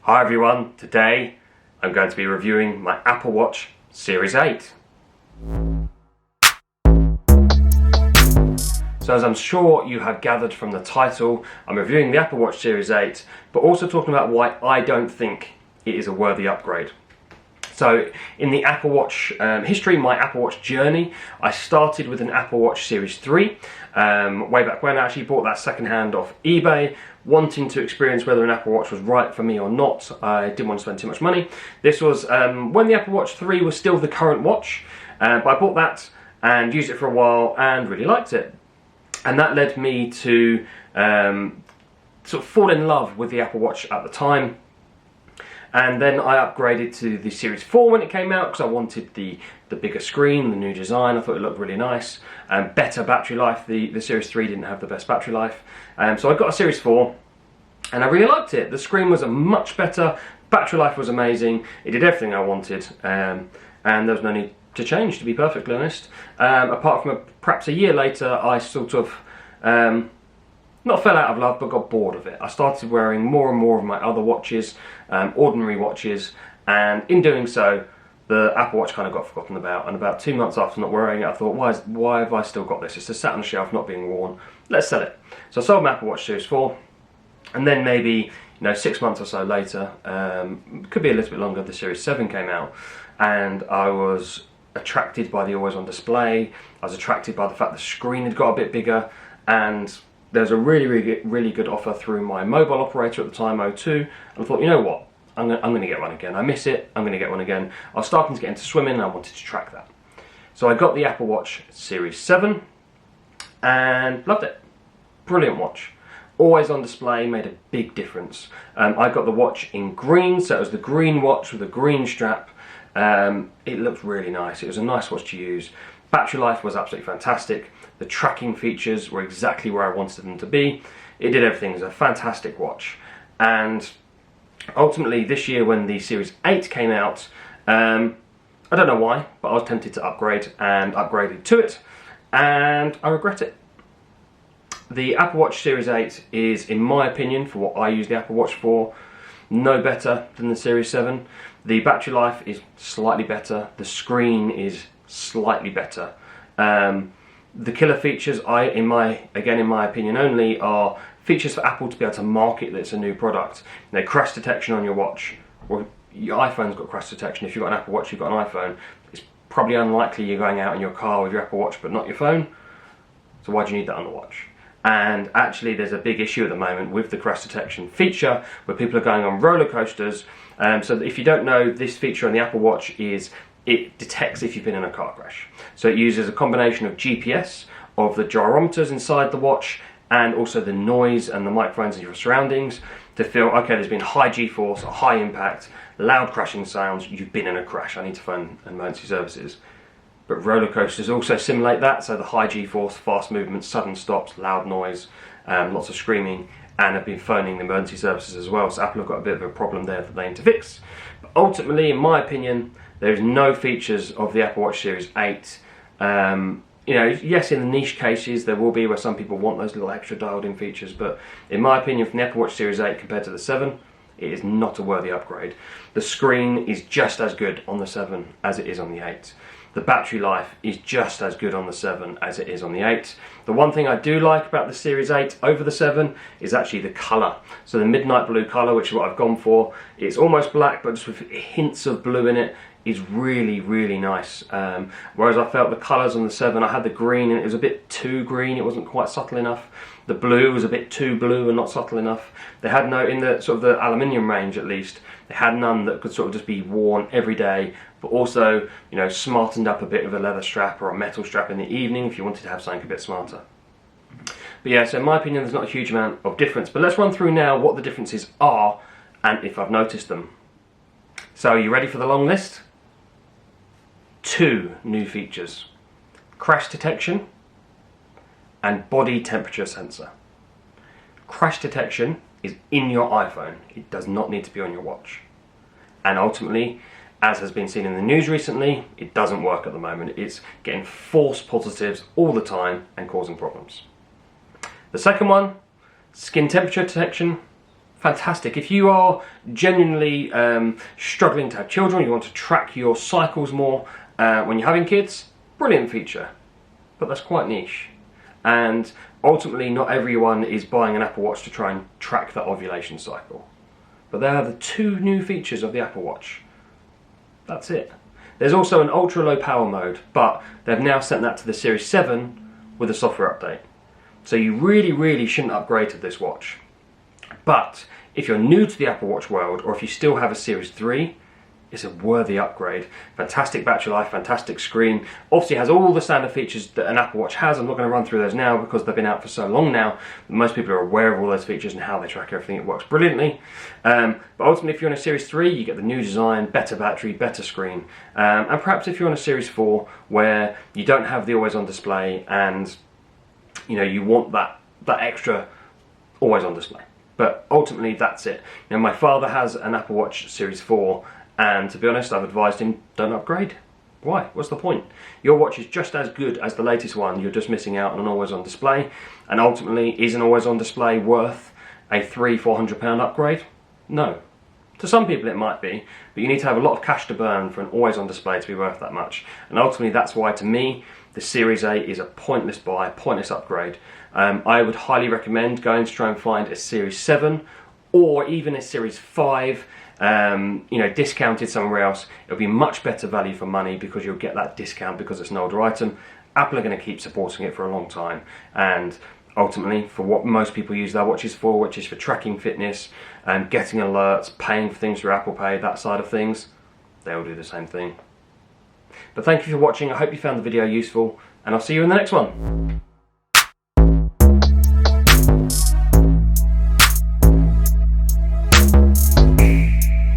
Hi everyone, today I'm going to be reviewing my Apple Watch Series 8. So as I'm sure you have gathered from the title, I'm reviewing the Apple Watch Series 8, but also talking about why I don't think it is a worthy upgrade. So in the Apple Watch history, my Apple Watch journey, I started with an Apple Watch Series 3, way back when. I actually bought that second-hand off eBay, wanting to experience whether an Apple Watch was right for me or not. I didn't want to spend too much money. This was when the Apple Watch 3 was still the current watch, but I bought that and used it for a while and really liked it. And that led me to sort of fall in love with the Apple Watch at the time. And then I upgraded to the Series 4 when it came out because I wanted the bigger screen, the new design. I thought it looked really nice. Better battery life. The Series 3 didn't have the best battery life. So I got a Series 4 and I really liked it. The screen was much better. Battery life was amazing. It did everything I wanted. And there was no need to change, to be perfectly honest. Apart from perhaps a year later, I sort of not fell out of love, but got bored of it. I started wearing more and more of my other watches, ordinary watches, and in doing so, the Apple Watch kind of got forgotten about. And about 2 months after not wearing it, I thought, why have I still got this? It's just sat on the shelf, not being worn. Let's sell it. So I sold my Apple Watch Series 4, and then maybe 6 months or so later, could be a little bit longer, the Series 7 came out, and I was attracted by the always-on display. I was attracted by the fact the screen had got a bit bigger, and there's a really good offer through my mobile operator at the time, O2, and I thought, you know what, I'm going to get one again. I miss it, I'm going to get one again. I was starting to get into swimming and I wanted to track that. So I got the Apple Watch Series 7 and loved it. Brilliant watch. Always on display, made a big difference. I got the watch in green, so it was the green watch with a green strap. It looked really nice. It was a nice watch to use. Battery life was absolutely fantastic. The tracking features were exactly where I wanted them to be. It did everything. It was a fantastic watch. And ultimately this year when the Series 8 came out, I don't know why, but I was tempted to upgrade and upgraded to it, and I regret it. The Apple Watch Series 8 is, in my opinion, for what I use the Apple Watch for, no better than the Series 7. The battery life is slightly better. The screen is slightly better. The killer features, in my opinion only, are features for Apple to be able to market that it's a new product. Crash detection on your watch. Well, your iPhone's got crash detection. If you've got an Apple Watch, you've got an iPhone. It's probably unlikely you're going out in your car with your Apple Watch but not your phone. So why do you need that on the watch? And actually there's a big issue at the moment with the crash detection feature where people are going on roller coasters. So if you don't know, this feature on the Apple Watch is it detects if you've been in a car crash. So it uses a combination of GPS, of the gyrometers inside the watch, and also the noise and the microphones in your surroundings to feel, okay, there's been high G-force, or high impact, loud crashing sounds, you've been in a crash, I need to phone emergency services. But roller coasters also simulate that, so the high G-force, fast movements, sudden stops, loud noise, lots of screaming, and have been phoning the emergency services as well. So Apple have got a bit of a problem there that they need to fix. But ultimately, in my opinion, there's no features of the Apple Watch Series 8. Yes, in the niche cases there will be where some people want those little extra dialed in features, but in my opinion, from the Apple Watch Series 8 compared to the 7, it is not a worthy upgrade. The screen is just as good on the 7 as it is on the 8. The battery life is just as good on the 7 as it is on the 8. The one thing I do like about the Series 8 over the 7 is actually the colour. So the midnight blue colour, which is what I've gone for, it's almost black but just with hints of blue in it, is really nice. Whereas I felt the colours on the 7, I had the green and it was a bit too green, it wasn't quite subtle enough. The blue was a bit too blue and not subtle enough. They had no, in the sort of the aluminium range at least, they had none that could sort of just be worn every day, but also, smartened up a bit with a leather strap or a metal strap in the evening if you wanted to have something a bit smarter. But yeah, so in my opinion there's not a huge amount of difference, but let's run through now what the differences are and if I've noticed them. So are you ready for the long list? 2 new features: crash detection and body temperature sensor. Crash detection is in your iPhone. It does not need to be on your watch. And ultimately, as has been seen in the news recently, it doesn't work at the moment. It's getting false positives all the time and causing problems. The second one, skin temperature detection fantastic. If you are genuinely struggling to have children, you want to track your cycles more when you're having kids, brilliant feature. But that's quite niche. And ultimately, not everyone is buying an Apple Watch to try and track that ovulation cycle. But they are the two new features of the Apple Watch. That's it. There's also an ultra low power mode, but they've now sent that to the Series 7 with a software update. So you really shouldn't upgrade to this watch. But if you're new to the Apple Watch world, or if you still have a Series 3, it's a worthy upgrade. Fantastic battery life, fantastic screen. Obviously has all the standard features that an Apple Watch has. I'm not going to run through those now because they've been out for so long now. Most people are aware of all those features and how they track everything. It works brilliantly. But ultimately, if you're on a Series 3, you get the new design, better battery, better screen. And perhaps if you're on a Series 4, where you don't have the always-on display and you want that extra always-on display. But ultimately, that's it. My father has an Apple Watch Series 4, and to be honest, I've advised him, don't upgrade. Why? What's the point? Your watch is just as good as the latest one. You're just missing out on an always-on display. And ultimately, is an always-on display worth a £300-400 upgrade? No. To some people it might be, but you need to have a lot of cash to burn for an always-on display to be worth that much. And ultimately, that's why, to me, the Series 8 is a pointless buy, pointless upgrade. I would highly recommend going to try and find a Series 7 or even a Series 5, discounted somewhere else. It'll be much better value for money because you'll get that discount because it's an older item. Apple are going to keep supporting it for a long time, and ultimately for what most people use their watches for, which is for tracking fitness and getting alerts, paying for things through Apple Pay, that side of things, they'll do the same thing. But thank you for watching. I hope you found the video useful, and I'll see you in the next one.